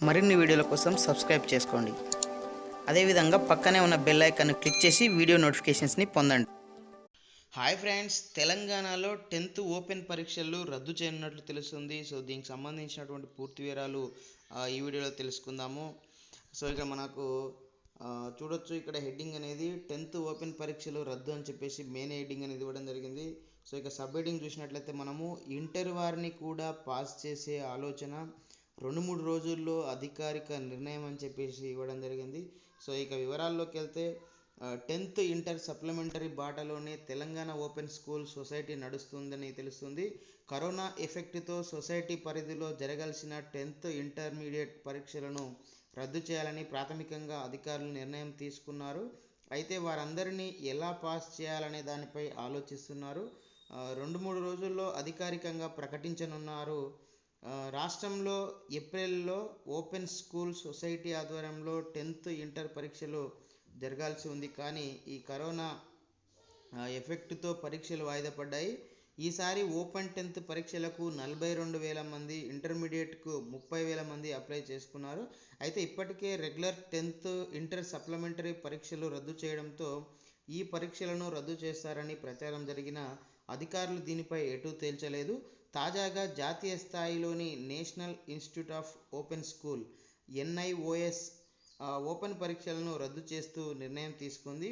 మరిన్ని వీడియోల కోసం సబ్స్క్రైబ్ చేసుకోండి. అదేవిధంగా పక్కనే ఉన్న బెల్ ఐకాన్ క్లిక్ చేసి వీడియో నోటిఫికేషన్స్ని పొందండి. హాయ్ ఫ్రెండ్స్, తెలంగాణలో 10th ఓపెన్ పరీక్షలు రద్దు చేయనున్నట్లు తెలుస్తుంది. సో దీనికి సంబంధించినటువంటి పూర్తి వివరాలు ఈ వీడియోలో తెలుసుకుందాము. సో ఇక మనకు చూడొచ్చు, ఇక్కడ హెడ్డింగ్ అనేది 10th ఓపెన్ పరీక్షలు రద్దు అని చెప్పేసి మెయిన్ హెడ్డింగ్ అనేది ఇవ్వడం జరిగింది. సో ఇక సబ్ హెడ్డింగ్ చూసినట్లయితే మనము ఇంటర్ వారిని కూడా పాస్ చేసే ఆలోచన 2-3 రోజుల్లో అధికారిక నిర్ణయం అని చెప్పేసి ఇవ్వడం జరిగింది. సో ఇక వివరాల్లోకి వెళ్తే 10th ఇంటర్ సప్లిమెంటరీ బాటలోనే తెలంగాణ ఓపెన్ స్కూల్ సొసైటీ నడుస్తుందని తెలుస్తుంది. కరోనా ఎఫెక్ట్తో సొసైటీ పరిధిలో జరగాల్సిన 10th ఇంటర్మీడియట్ పరీక్షలను రద్దు చేయాలని ప్రాథమికంగా అధికారులు నిర్ణయం తీసుకున్నారు. అయితే వారందరినీ ఎలా పాస్ చేయాలనే దానిపై ఆలోచిస్తున్నారు. 2-3 రోజుల్లో అధికారికంగా ప్రకటించనున్నారు. రాష్ట్రంలో ఏప్రిల్లో ఓపెన్ స్కూల్ సొసైటీ ఆధ్వర్యంలో 10th ఇంటర్ పరీక్షలు జరగాల్సి ఉంది. కానీ ఈ కరోనా ఎఫెక్ట్తో పరీక్షలు వాయిదా పడ్డాయి. ఈసారి ఓపెన్ 10th పరీక్షలకు 42,000 మంది, ఇంటర్మీడియట్కు 30,000 మంది అప్లై చేసుకున్నారు. అయితే ఇప్పటికే రెగ్యులర్ 10th ఇంటర్ సప్లిమెంటరీ పరీక్షలు రద్దు చేయడంతో ఈ పరీక్షలను రద్దు చేస్తారని ప్రచారం జరిగిన అధికారులు దీనిపై ఎటూ తేల్చలేదు. తాజాగా జాతీయ స్థాయిలోని National Institute of Open School NIOS open పరీక్షలను రద్దు చేస్తూ నిర్ణయం తీసుకుంది.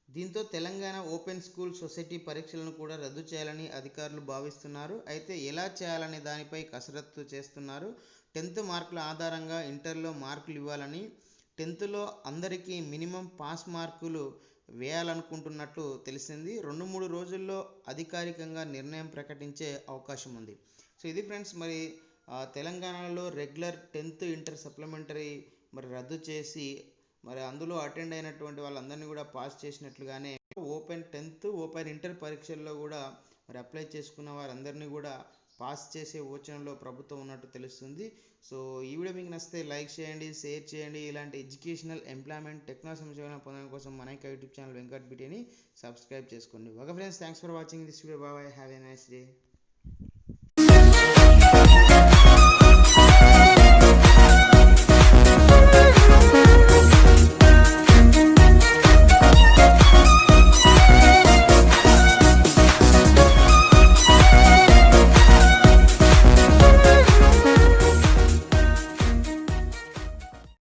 దీంతో తెలంగాణ ఓపెన్ స్కూల్ సొసైటీ పరీక్షలను కూడా రద్దు చేయాలని అధికారులు భావిస్తున్నారు. అయితే ఎలా చేయాలనే దానిపై కసరత్తు చేస్తున్నారు. 10th మార్కుల ఆధారంగా ఇంటర్లో మార్కులు ఇవ్వాలని, 10thలో అందరికీ మినిమం పాస్ మార్కులు వేయాలనుకుంటున్నట్లు తెలిసింది. 2-3 రోజుల్లో అధికారికంగా నిర్ణయం ప్రకటించే అవకాశం ఉంది. సో ఇది ఫ్రెండ్స్, మరి తెలంగాణలో రెగ్యులర్ 10th ఇంటర్ సప్లిమెంటరీ రద్దు చేసి అందులో అటెండ్ అయినటువంటి వాళ్ళందరినీ కూడా పాస్ చేసినట్లుగానే ఓపెన్ 10th ఓపెన్ ఇంటర్ పరీక్షల్లో కూడా అప్లై చేసుకున్న వారందరినీ కూడా పాస్ చేసే యోచనలో ప్రభుత్వం ఉన్నట్టు తెలుస్తుంది. సో ఈ వీడియో మీకు నచ్చితే లైక్ చేయండి, షేర్ చేయండి. ఇలాంటి ఎడ్యుకేషనల్, ఎంప్లాయ్మెంట్, టెక్నాలజీ సమాచారం పొందడం కోసం మన యూట్యూబ్ ఛానల్ వెంకట్బిటాని సబ్స్క్రైబ్ చేసుకోండి. Okay friends, thanks for watching this video. Bye, have a nice day.